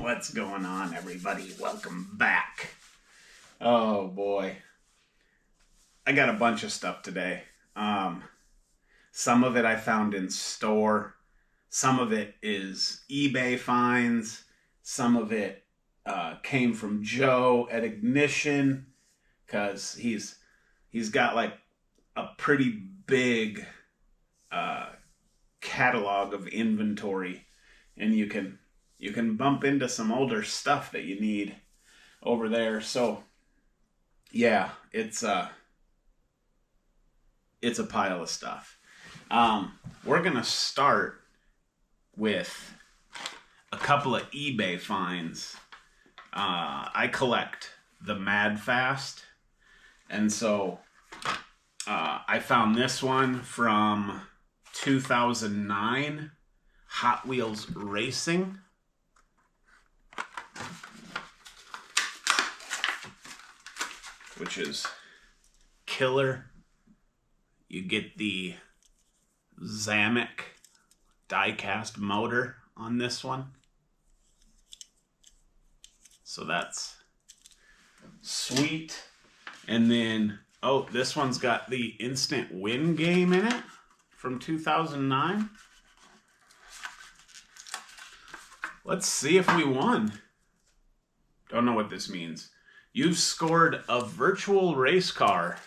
What's going on, everybody? Welcome back. Oh boy, I got a bunch of stuff today. Some of it I found in store. Some of it is eBay finds. Some of it came from Joe at Ignition, because he's got like a pretty big catalog of inventory, and you can bump into some older stuff that you need over there. So yeah, it's a pile of stuff. We're gonna start with a couple of eBay finds. I collect the Mad Fast, and so I found this one from 2009 Hot Wheels Racing. Which is killer. You get the Zamek die-cast motor on this one. So that's sweet. And then, oh, this one's got the instant win game in it from 2009. Let's see if we won. Don't know what this means. You've scored a virtual race car.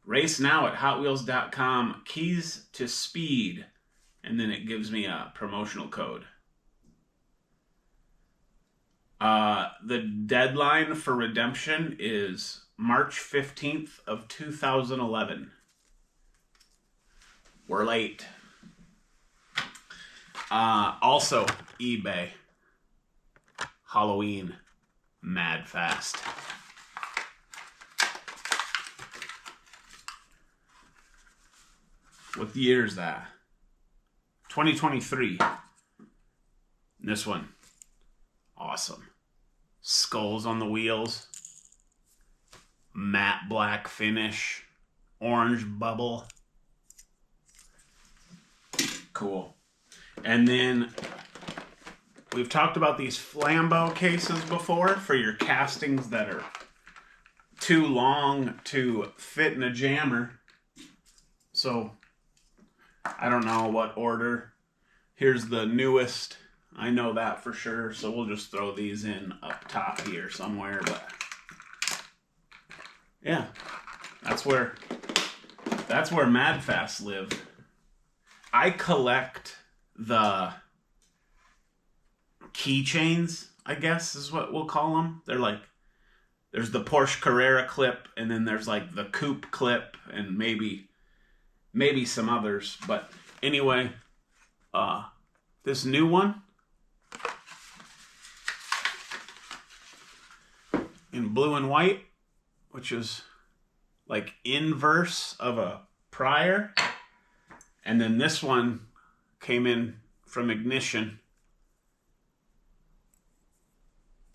Race now at HotWheels.com. Keys to speed. And then it gives me a promotional code. The deadline for redemption is March 15th of 2011. We're late. Also, eBay. Halloween Mad Fast. What year is that? 2023. This one. Awesome. Skulls on the wheels. Matte black finish. Orange bubble. Cool. And then we've talked about these Lambo cases before for your castings that are too long to fit in a jammer. So I don't know what order. Here's the newest. I know that for sure. So we'll just throw these in up top here somewhere. But yeah, that's where Mad Fast live. I collect the keychains, I guess is what we'll call them. They're like, there's the Porsche Carrera clip, and then there's like the coupe clip, and maybe some others. But anyway, this new one in blue and white, which is like inverse of a prior, and then this one came in from Ignition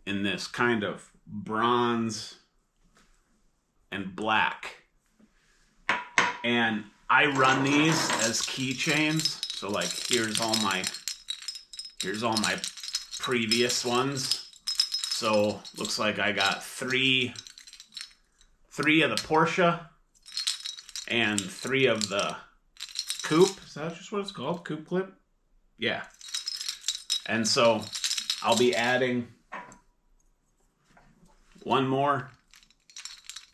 in this kind of bronze and black. And I run these as keychains. So like here's all my previous ones. So looks like I got three of the Porsche and 3 of the coupe. Is that just what it's called? Coupe clip? Yeah. And so I'll be adding one more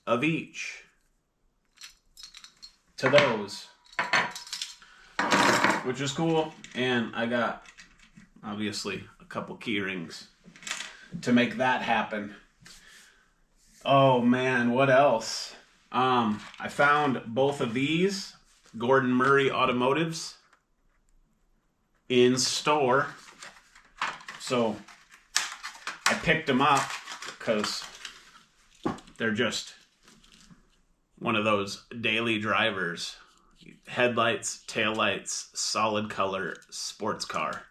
of each to those, which is cool. And I got obviously a couple key rings to make that happen. Oh man, what else? I found both of these Gordon Murray Automotives in store. So I picked them up because they're just one of those daily drivers. Headlights, taillights, solid color sports car.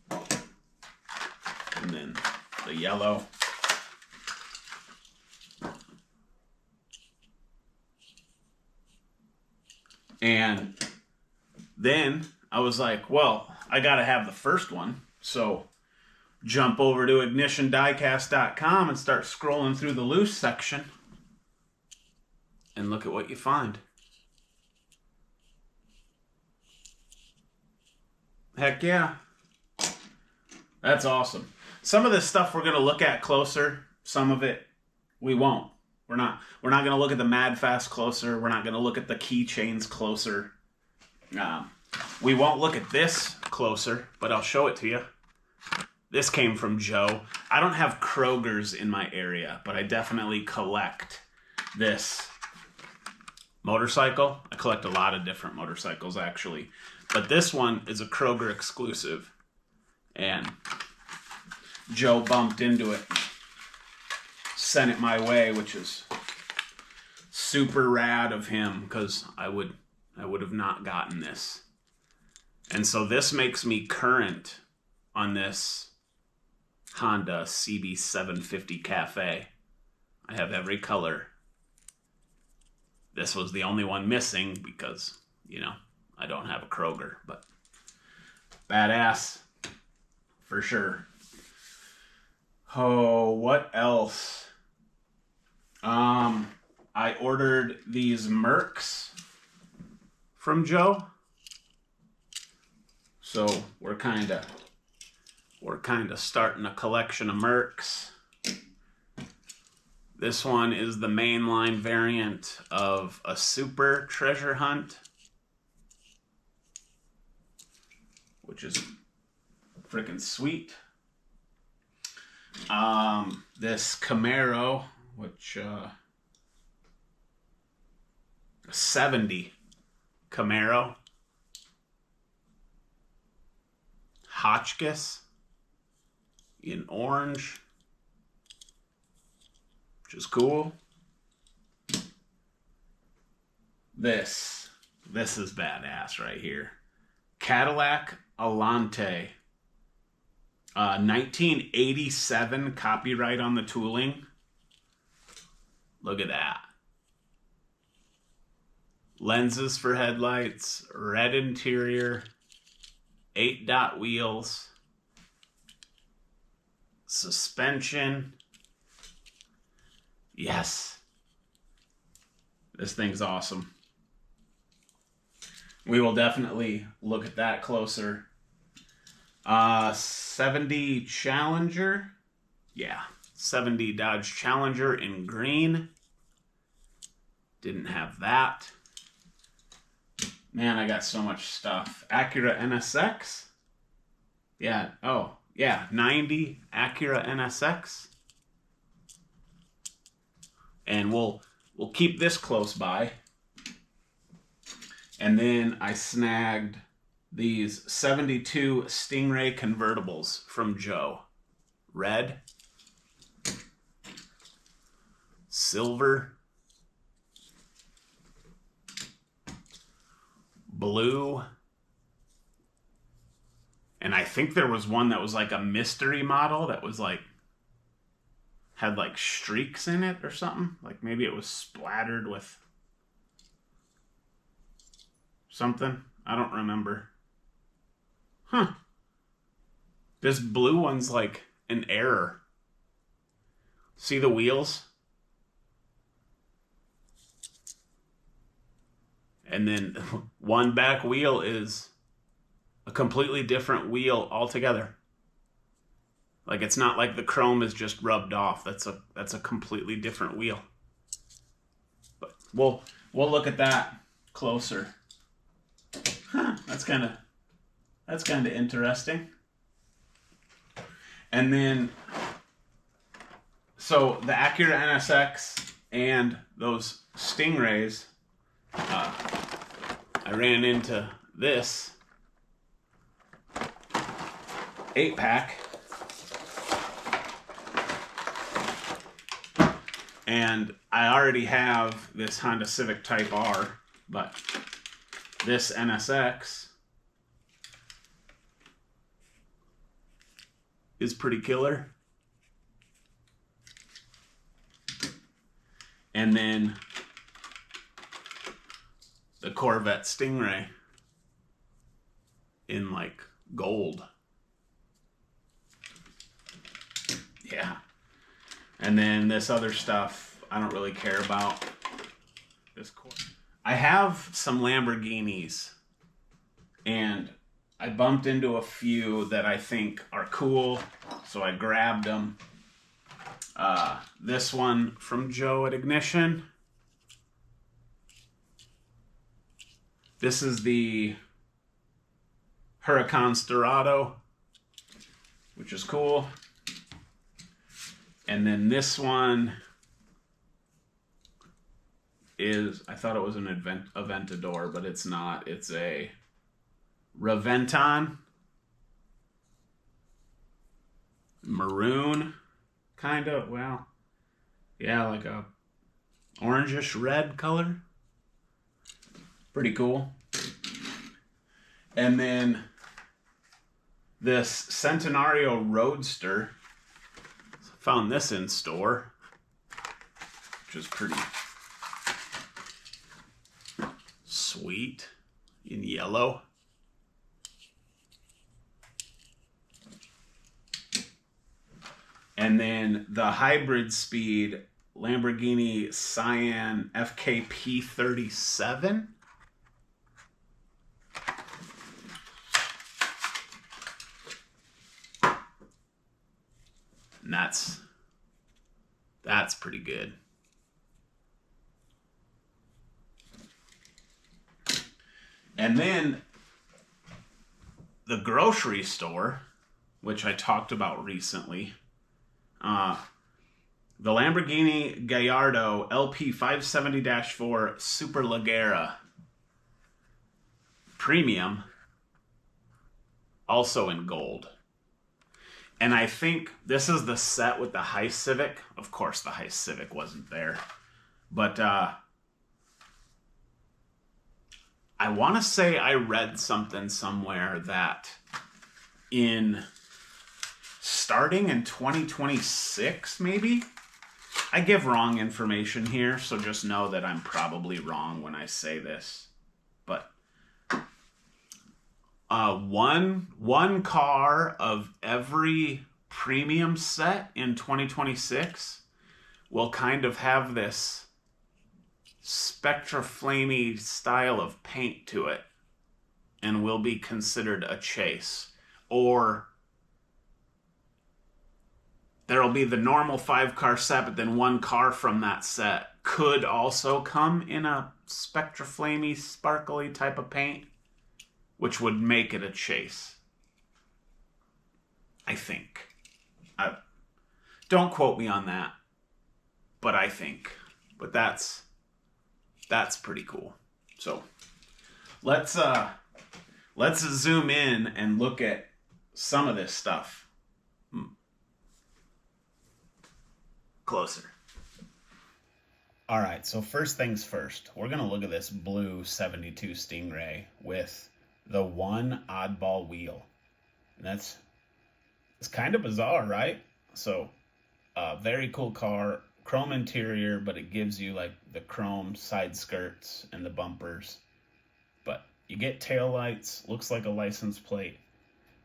And then the yellow. And then I was like, well, I got to have the first one. So jump over to ignitiondiecast.com and start scrolling through the loose section and look at what you find. Heck yeah. That's awesome. Some of this stuff we're going to look at closer. Some of it we won't. We're not going to look at the Mad Fast closer. We're not going to look at the keychains closer. We won't look at this closer, but I'll show it to you. This came from Joe. I don't have Kroger's in my area, but I definitely collect this motorcycle. I collect a lot of different motorcycles, actually. But this one is a Kroger exclusive. And Joe bumped into it. Sent it my way, which is super rad of him, because I would have not gotten this. And so this makes me current on this Honda CB750 Cafe. I have every color. This was the only one missing because, you know, I don't have a Kroger, but badass for sure. Oh, what else? I ordered these Mercs from Joe. So we're kind of starting a collection of Mercs. This one is the mainline variant of a Super Treasure Hunt, which is freaking sweet. This Camaro, which 70 Camaro. Hotchkiss in orange, which is cool. This is badass right here. Cadillac Alante. 1987 copyright on the tooling. Look at that. Lenses for headlights, red interior, 8-dot wheels, suspension. Yes. This thing's awesome. We will definitely look at that closer. 70 Challenger. Yeah. 70 Dodge Challenger in green. Didn't have that. Man, I got so much stuff. Acura NSX. Yeah. Oh, yeah. 90 Acura NSX. And we'll keep this close by. And then I snagged these 72 Stingray convertibles from Joe. Red. Silver. Blue. And I think there was one that was like a mystery model that was like, had like streaks in it or something. Like maybe it was splattered with something. I don't remember. Huh. This blue one's like an error. See the wheels? And then one back wheel is a completely different wheel altogether. Like it's not like the chrome is just rubbed off. That's a completely different wheel. But we'll look at that closer. Huh, that's kind of interesting. And then so the Acura NSX and those Stingrays, I ran into this 8-pack, and I already have this Honda Civic Type R, but this NSX is pretty killer. And then the Corvette Stingray in like gold. Yeah. And then this other stuff I don't really care about. I have some Lamborghinis, and I bumped into a few that I think are cool, so I grabbed them. This one from Joe at Ignition. This is the Huracan Storado, which is cool. And then this one is, I thought it was an Aventador, but it's not. It's a Reventon. Maroon, kind of. Well, yeah, like a orangish red color. Pretty cool. And then this Centenario Roadster. Found this in store, which is pretty sweet in yellow. And then the hybrid speed Lamborghini Cyan FKP 37. And that's pretty good. And then the grocery store, which I talked about recently, the Lamborghini Gallardo LP 570-4 Superleggera Premium, also in gold. And I think this is the set with the High Civic. Of course, the High Civic wasn't there. But I want to say I read something somewhere that starting in 2026, maybe? I give wrong information here, so just know that I'm probably wrong when I say this. But one car of every premium set in 2026 will kind of have this Spectra Flamey style of paint to it and will be considered a chase. Or there'll be the normal 5-car set, but then one car from that set could also come in a Spectra Flamey, sparkly type of paint, which would make it a chase. I think. Don't quote me on that, but I think. But that's pretty cool. So let's zoom in and look at some of this stuff closer. All right, so first things first, we're gonna look at this blue 72 Stingray with the one oddball wheel. And it's kind of bizarre, right? So, very cool car, chrome interior, but it gives you like the chrome side skirts and the bumpers. But you get tail lights, looks like a license plate,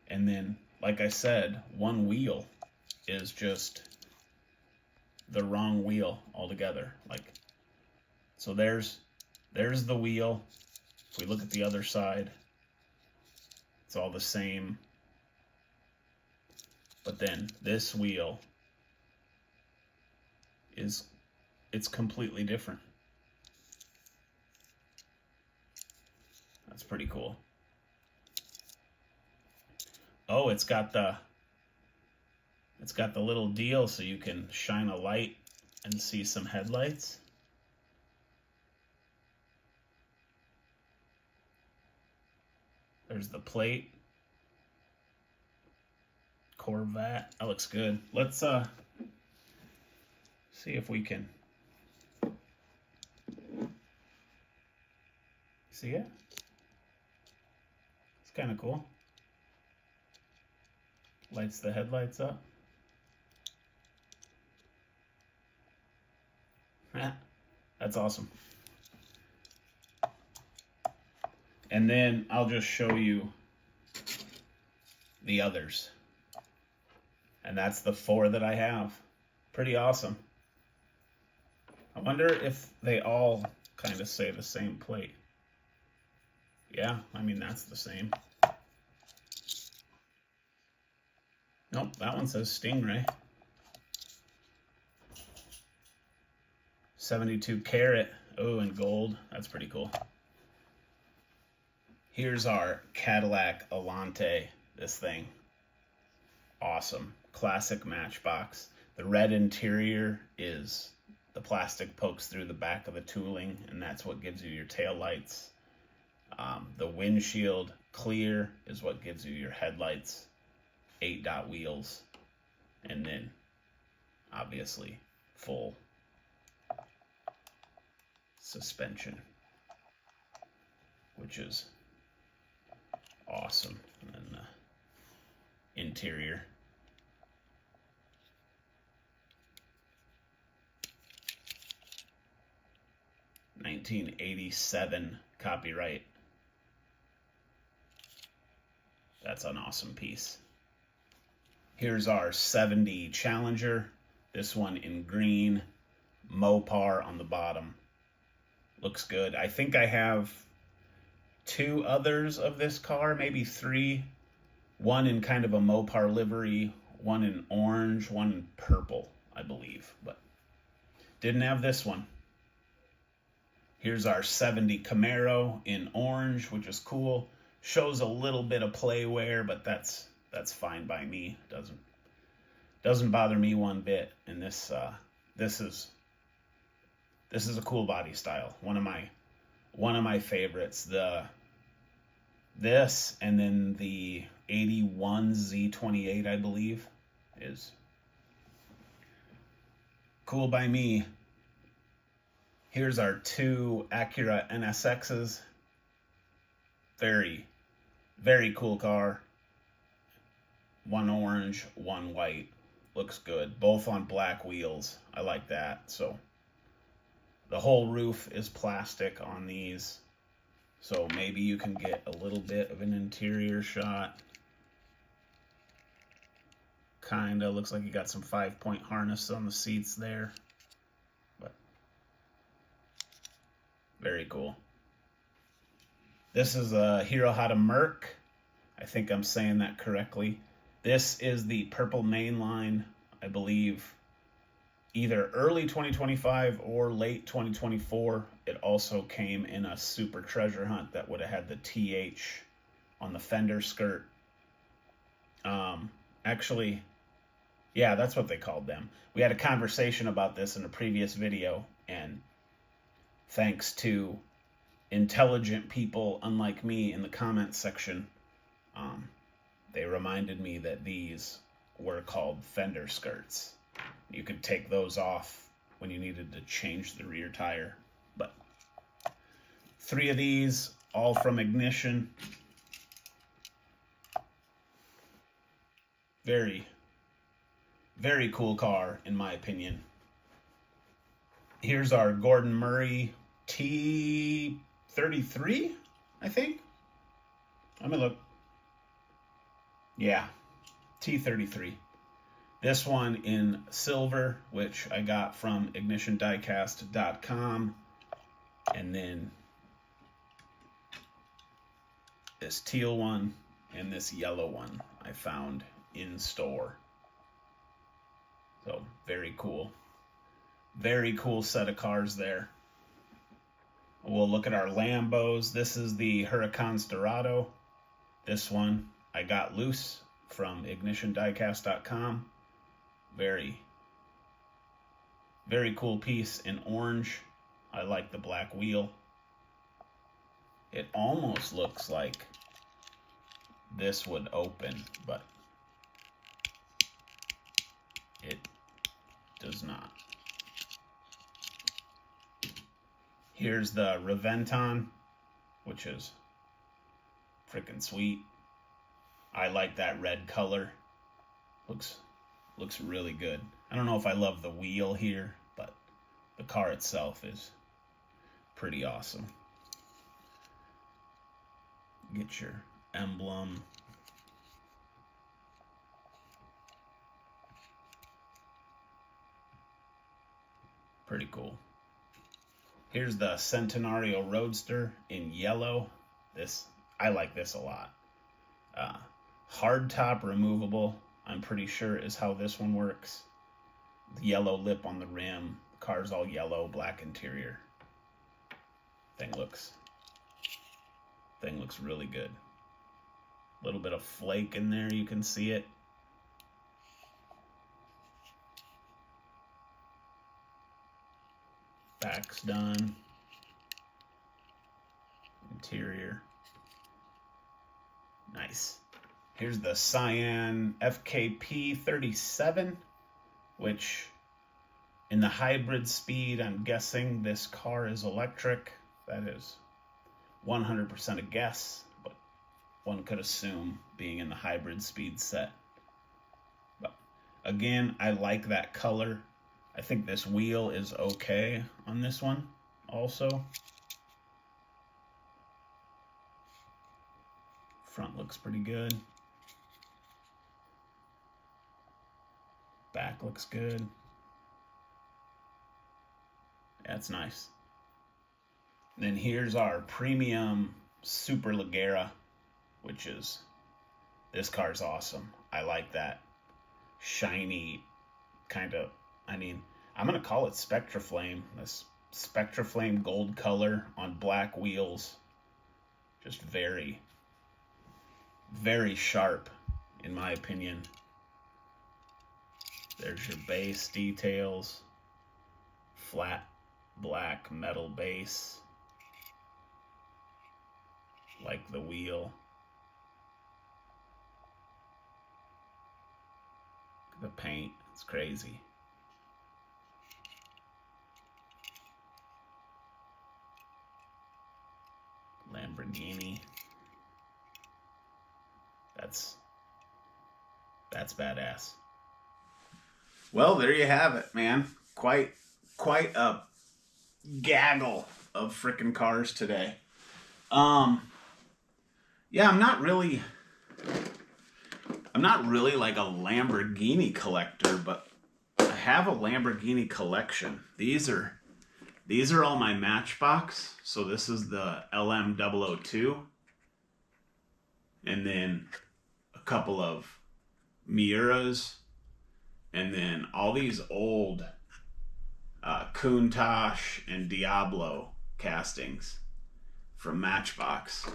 and then, like I said, one wheel is just the wrong wheel altogether. Like, so there's the wheel. If we look at the other side, it's all the same. But then this wheel it's completely different. That's pretty cool. Oh, it's got the little deal so you can shine a light and see some headlights. There's the plate. Corvette. That looks good. Let's see if we can see it. It's kind of cool. Lights the headlights up. That's awesome. And then I'll just show you the others And that's the 4 that I have. Pretty awesome. I wonder if they all kind of say the same plate. Yeah, I mean, that's the same. Nope, that one says Stingray. 72 karat. Oh, and gold. That's pretty cool. Here's our Cadillac Alante. This thing. Awesome. Classic Matchbox. The red interior is the plastic pokes through the back of the tooling, and that's what gives you your tail lights. The windshield clear is what gives you your headlights. 8-dot wheels, and then obviously full suspension, which is awesome. And then the interior. '87 copyright. That's an awesome piece. Here's our 70 Challenger. This one in green, Mopar on the bottom. Looks good. I think I have 2 others of this car, maybe 3. One in kind of a Mopar livery, one in orange, one in purple, I believe. But didn't have this one. Here's our 70 Camaro in orange, which is cool. Shows a little bit of play wear, but that's fine by me. Doesn't bother me one bit. And this is a cool body style. One of my favorites. This and then the 81 Z28, I believe, is cool by me. Here's our 2 Acura NSXs. Very, very cool car. One orange, one white. Looks good. Both on black wheels. I like that. So the whole roof is plastic on these. So maybe you can get a little bit of an interior shot. Kinda looks like you got some 5-point harness on the seats there. But very cool. This is a Hirohata Merc. I think I'm saying that correctly. This is the purple mainline, I believe, either early 2025 or late 2024. It also came in a Super Treasure Hunt that would have had the TH on the fender skirt. Actually, yeah, that's what they called them. We had a conversation about this in a previous video, and thanks to intelligent people unlike me in the comments section, they reminded me that these were called fender skirts. You could take those off when you needed to change the rear tire. But 3 of these, all from Ignition. Very, very cool car, in my opinion. Here's our Gordon Murray T33, I think. Let me look. Yeah, T33. This one in silver, which I got from ignitiondiecast.com. And then this teal one and this yellow one I found in store. So very cool. Very cool set of cars there. We'll look at our Lambos. This is the Huracan Dorado. This one I got loose from ignitiondiecast.com. Very, very cool piece in orange. I like the black wheel. It almost looks like this would open, but it does not. Here's the Reventon, which is freaking sweet. I like that red color. Looks really good. I don't know if I love the wheel here, but the car itself is pretty awesome. Get your emblem. Pretty cool. Here's the Centenario Roadster in yellow. I like this a lot. Hardtop removable, I'm pretty sure is how this one works. The yellow lip on the rim. The car's all yellow, black interior. Thing looks really good. A little bit of flake in there, you can see it. Back's done. Interior. Nice. Here's the Cyan FKP 37, which in the hybrid speed, I'm guessing this car is electric. That is 100% a guess, but one could assume being in the hybrid speed set. But again, I like that color. I think this wheel is okay on this one also. Front looks pretty good. Back looks good. That's nice. Then here's our premium Super Leggera, which is, this car's awesome. I like that shiny kind of, I'm going to call it Spectraflame. This Spectraflame gold color on black wheels. Just very, very sharp, in my opinion. There's your base details. Flat black metal base. Like the wheel. The paint, it's crazy. Lamborghini. That's badass. Well, there you have it, man. Quite a gaggle of frickin' cars today. Yeah, I'm not really like a Lamborghini collector, but I have a Lamborghini collection. These are all my Matchbox. So this is the LM002. And then a couple of Miuras. And then all these old Countach and Diablo castings from Matchbox.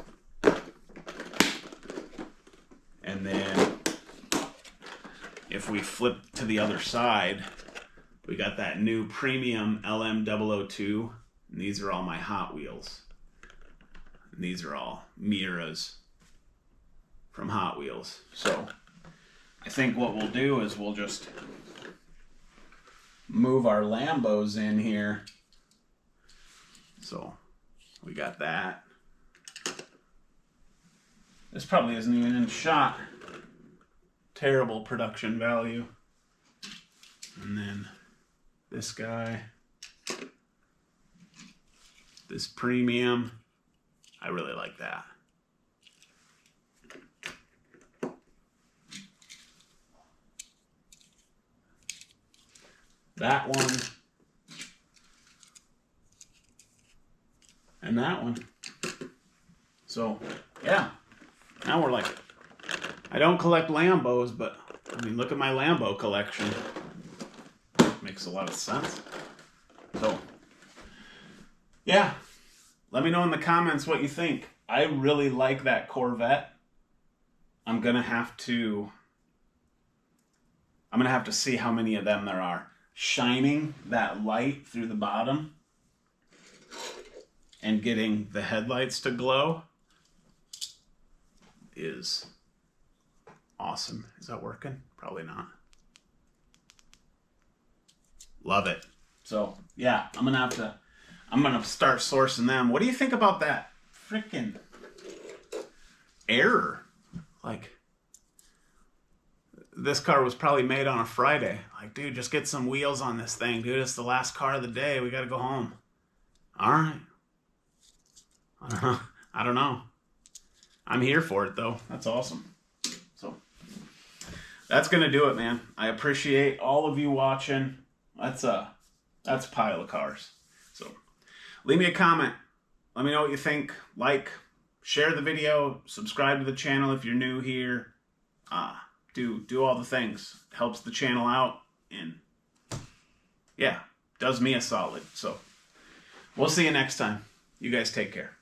And then if we flip to the other side, we got that new premium LM002. And these are all my Hot Wheels. And these are all Miuras from Hot Wheels. So I think what we'll do is we'll just move our Lambos in here. So we got that. This probably isn't even in shot. Terrible production value. And then this guy. This premium. I really like that. That one. And that one. So, yeah. Now we're like, I don't collect Lambos, but I mean, look at my Lambo collection. Makes a lot of sense. So, yeah. Let me know in the comments what you think. I really like that Corvette. I'm gonna have to see how many of them there are. Shining that light through the bottom and getting the headlights to glow is awesome. Is that working? Probably not. Love it. So yeah, I'm gonna start sourcing them. What do you think about that freaking error? Like, this car was probably made on a Friday. Like, dude, just get some wheels on this thing, dude. It's the last car of the day. We gotta go home. All right. I don't know. I'm here for it, though. That's awesome. So, that's gonna do it, man. I appreciate all of you watching. That's a pile of cars. So leave me a comment. Let me know what you think. Like, share the video, subscribe to the channel if you're new here. Do all the things. Helps the channel out, and yeah, does me a solid. So we'll see you next time. You guys take care.